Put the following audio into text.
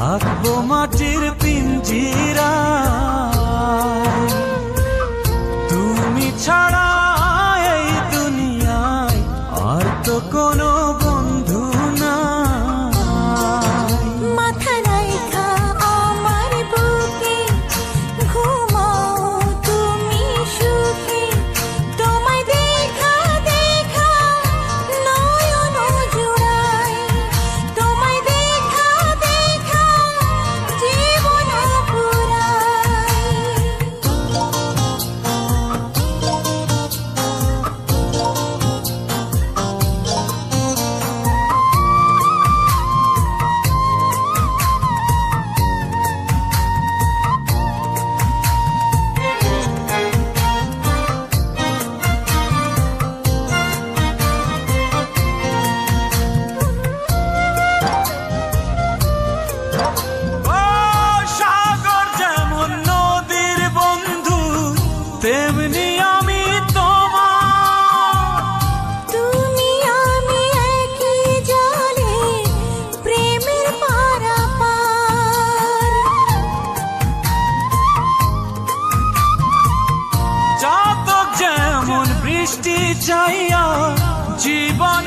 থাকবো মাটির পিঞ্জিরায়। তুমি ছাড়া এই দুনিয়ায় আর তো কোনো বন্ধু নাই। মাথা রাইখা আমার বুকে ঘুমাও তুমি সুখে, তোমায় দেখা দেখা নয়ন জুড়াই, তোমায় দেখা দেখা জীবন পুরাই। ও সাগর যেমন নদীর বন্ধু, তেমনি আমি তোমার। তুমি আমি একই জলে প্রেমের পারাপার। চাতক যেমন বৃষ্টি চাইয়া জীবন